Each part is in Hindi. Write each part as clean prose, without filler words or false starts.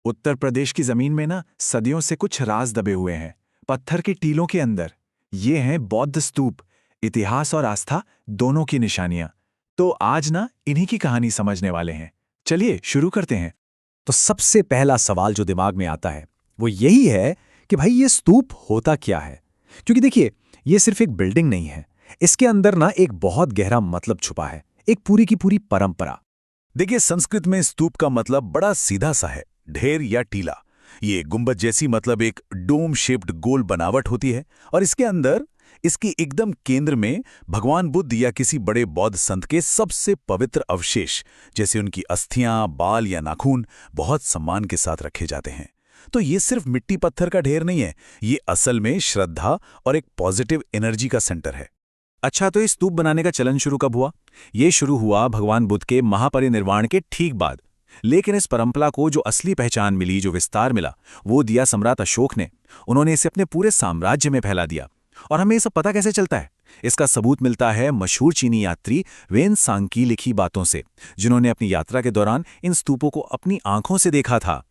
उत्तर प्रदेश की जमीन में ना सदियों से कुछ राज दबे हुए हैं, पत्थर के टीलों के अंदर। ये हैं बौद्ध स्तूप, इतिहास और आस्था दोनों की निशानियां। तो आज ना इन्हीं की कहानी समझने वाले हैं। चलिए शुरू करते हैं। तो सबसे पहला सवाल जो दिमाग में आता है वो यही है कि भाई ये स्तूप होता क्या है। क्योंकि देखिए, ये सिर्फ एक बिल्डिंग नहीं है, इसके अंदर ना एक बहुत गहरा मतलब छुपा है, एक पूरी की पूरी परंपरा। देखिए, संस्कृत में स्तूप का मतलब बड़ा सीधा सा है, ढेर या टीला। ये गुंबद जैसी मतलब एक डोम शेप्ड गोल बनावट होती है और इसके अंदर, इसके एकदम केंद्र में भगवान बुद्ध या किसी बड़े बौद्ध संत के सबसे पवित्र अवशेष, जैसे उनकी अस्थियां, बाल या नाखून, बहुत सम्मान के साथ रखे जाते हैं। तो ये सिर्फ मिट्टी पत्थर का ढेर नहीं है, ये असल में श्रद्धा और एक पॉजिटिव एनर्जी का सेंटर है। अच्छा, तो इस स्तूप बनाने का चलन शुरू कब हुआ? ये शुरू हुआ भगवान बुद्ध के महापरिनिर्वाण के ठीक बाद। लेकिन इस परंपरा को जो असली पहचान मिली, जो विस्तार मिला, वो दिया सम्राट अशोक ने। उन्होंने इसे अपने पूरे साम्राज्य में फैला दिया। और हमें ये सब पता कैसे चलता है? इसका सबूत मिलता है मशहूर चीनी यात्री वेनसांग की लिखी बातों से, जिन्होंने अपनी यात्रा के दौरान इन स्तूपों को अपनी आंखों से देखा था।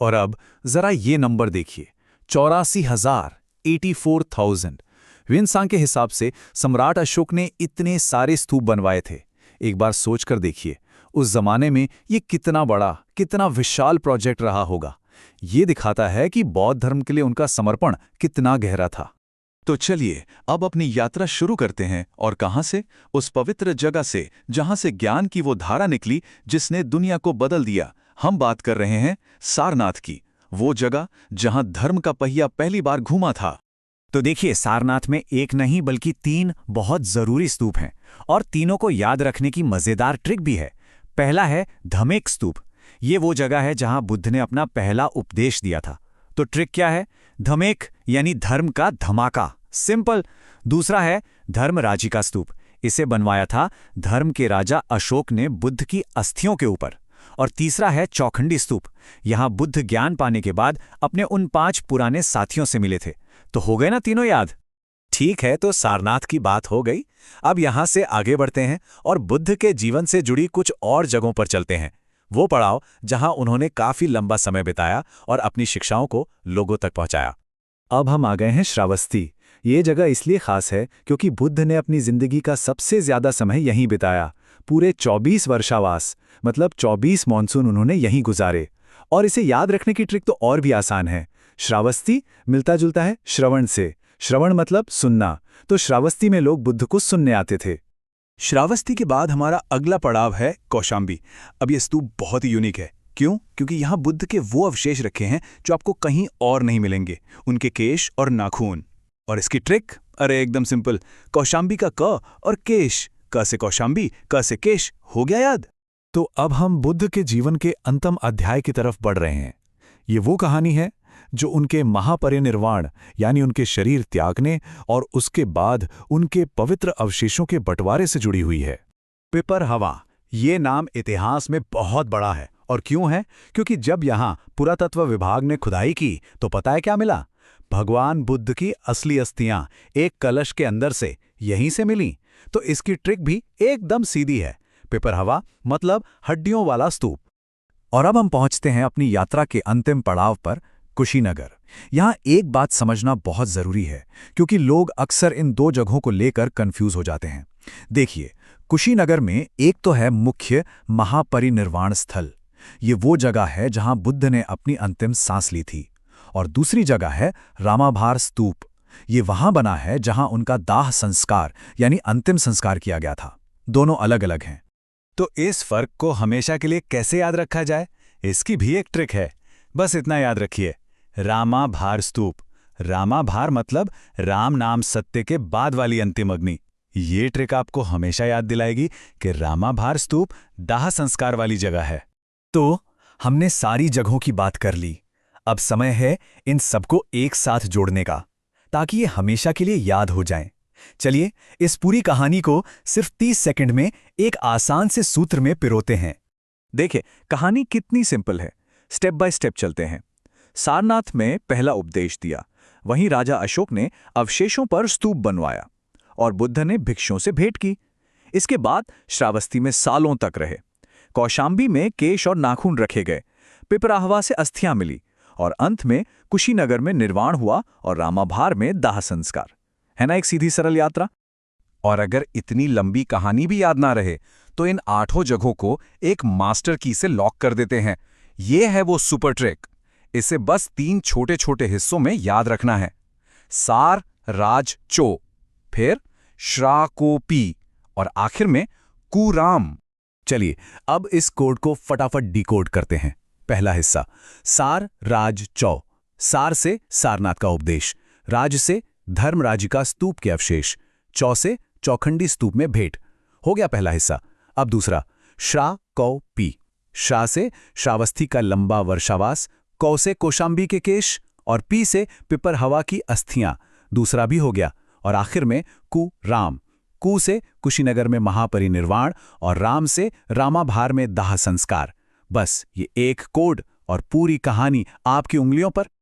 और अब जरा ये नंबर देखिए, 84,000, 84,000। वेनसांग के हिसाब से सम्राट अशोक ने इतने सारे स्तूप बनवाए थे। एक बार सोचकर देखिए, उस जमाने में ये कितना बड़ा, कितना विशाल प्रोजेक्ट रहा होगा। ये दिखाता है कि बौद्ध धर्म के लिए उनका समर्पण कितना गहरा था। तो चलिए अब अपनी यात्रा शुरू करते हैं। और कहां से? उस पवित्र जगह से जहां से ज्ञान की वो धारा निकली जिसने दुनिया को बदल दिया। हम बात कर रहे हैं सारनाथ की, वो जगह जहां धर्म का पहिया पहली बार घूमा था। तो देखिए, सारनाथ में एक नहीं बल्कि 3 बहुत जरूरी स्तूप हैं, और तीनों को याद रखने की मजेदार ट्रिक भी है। पहला है धमेक स्तूप। ये वो जगह है जहां बुद्ध ने अपना पहला उपदेश दिया था। तो ट्रिक क्या है? धमेक यानी धर्म का धमाका, सिंपल। दूसरा है धर्मराजिका स्तूप। इसे बनवाया था धर्म के राजा अशोक ने बुद्ध की अस्थियों के ऊपर। और तीसरा है चौखंडी स्तूप। यहां बुद्ध ज्ञान पाने के बाद अपने उन 5 पुराने साथियों से मिले थे। तो हो गए ना तीनों याद? ठीक है, तो सारनाथ की बात हो गई। अब यहां से आगे बढ़ते हैं और बुद्ध के जीवन से जुड़ी कुछ और जगहों पर चलते हैं। वो पड़ाव जहां उन्होंने काफी लंबा समय बिताया और अपनी शिक्षाओं को लोगों तक पहुंचाया। अब हम आ गए हैं श्रावस्ती। ये जगह इसलिए खास है क्योंकि बुद्ध ने अपनी जिंदगी का सबसे ज्यादा समय यहीं बिताया। पूरे 24 वर्षावास, मतलब 24 मॉनसून उन्होंने यहीं गुजारे। और इसे याद रखने की ट्रिक तो और भी आसान है। श्रावस्ती मिलता जुलता है श्रवण से। श्रवण मतलब सुनना। तो श्रावस्ती में लोग बुद्ध को सुनने आते थे। श्रावस्ती के बाद हमारा अगला पड़ाव है कौशाम्बी। अब यह स्तूप बहुत ही यूनिक है। क्यों? क्योंकि यहाँ बुद्ध के वो अवशेष रखे हैं जो आपको कहीं और नहीं मिलेंगे, उनके केश और नाखून। और इसकी ट्रिक? अरे एकदम सिंपल, कौशाम्बी का क और केश। क से कौशाम्बी, क से केश। हो गया याद? तो अब हम बुद्ध के जीवन के अंतिम अध्याय की तरफ बढ़ रहे हैं। ये वो कहानी है जो उनके महापरिनिर्वाण यानी उनके शरीर त्यागने और उसके बाद उनके पवित्र अवशेषों के बंटवारे से जुड़ी हुई है। पिपरहवा, ये नाम इतिहास में बहुत बड़ा है। और क्यों है? क्योंकि जब यहाँ पुरातत्व विभाग ने खुदाई की तो पता है क्या मिला? भगवान बुद्ध की असली अस्थियां एक कलश के अंदर से यहीं से मिली। तो इसकी ट्रिक भी एकदम सीधी है। पिपरहवा मतलब हड्डियों वाला स्तूप। और अब हम पहुंचते हैं अपनी यात्रा के अंतिम पड़ाव पर, कुशीनगर। यहां एक बात समझना बहुत जरूरी है, क्योंकि लोग अक्सर इन 2 जगहों को लेकर कंफ्यूज हो जाते हैं। देखिए, कुशीनगर में एक तो है मुख्य महापरिनिर्वाण स्थल। ये वो जगह है जहां बुद्ध ने अपनी अंतिम सांस ली थी। और दूसरी जगह है रामाभार स्तूप। ये वहां बना है जहां उनका दाह संस्कार यानी अंतिम संस्कार किया गया था। दोनों अलग अलग हैं। तो इस फर्क को हमेशा के लिए कैसे याद रखा जाए? इसकी भी एक ट्रिक है। बस इतना याद रखिए, रामाभार स्तूप। रामाभार मतलब राम नाम सत्य के बाद वाली अंतिम अग्नि। ये ट्रिक आपको हमेशा याद दिलाएगी कि रामाभार स्तूप दाह संस्कार वाली जगह है। तो हमने सारी जगहों की बात कर ली। अब समय है इन सबको एक साथ जोड़ने का, ताकि ये हमेशा के लिए याद हो जाएं। चलिए इस पूरी कहानी को सिर्फ 30 सेकंड में एक आसान से सूत्र में पिरोते हैं। देखिए, कहानी कितनी सिंपल है। स्टेप बाय स्टेप चलते हैं। सारनाथ में पहला उपदेश दिया, वहीं राजा अशोक ने अवशेषों पर स्तूप बनवाया और बुद्ध ने भिक्षुओं से भेंट की। इसके बाद श्रावस्ती में सालों तक रहे। कौशाम्बी में केश और नाखून रखे गए। पिपराहवा से अस्थियां मिली और अंत में कुशीनगर में निर्वाण हुआ और रामाभार में दाह संस्कार। है ना एक सीधी सरल यात्रा। और अगर इतनी लंबी कहानी भी याद ना रहे तो इन 8 जगहों को एक मास्टर की से लॉक कर देते हैं। ये है वो सुपर ट्रिक। इसे बस 3 छोटे छोटे हिस्सों में याद रखना है। सार, राज, चो, फिर श्रा को पी और आखिर में कुराम। चलिए अब इस कोड को फटाफट डिकोड करते हैं। पहला हिस्सा, सार राज चौ। सार से सारनाथ का उपदेश, राज से धर्मराज का स्तूप के अवशेष, चौ से चौखंडी स्तूप में भेंट। हो गया पहला हिस्सा। अब दूसरा, श्रा कौ पी। श्रा से श्रावस्ती का लंबा वर्षावास, कौ से कौशांबी के केश और पी से पिपरहवा की अस्थियां। दूसरा भी हो गया। और आखिर में कु राम। कु से कुशीनगर में महापरिनिर्वाण और राम से रामाभार में दाह संस्कार। बस ये एक कोड और पूरी कहानी आपकी उंगलियों पर।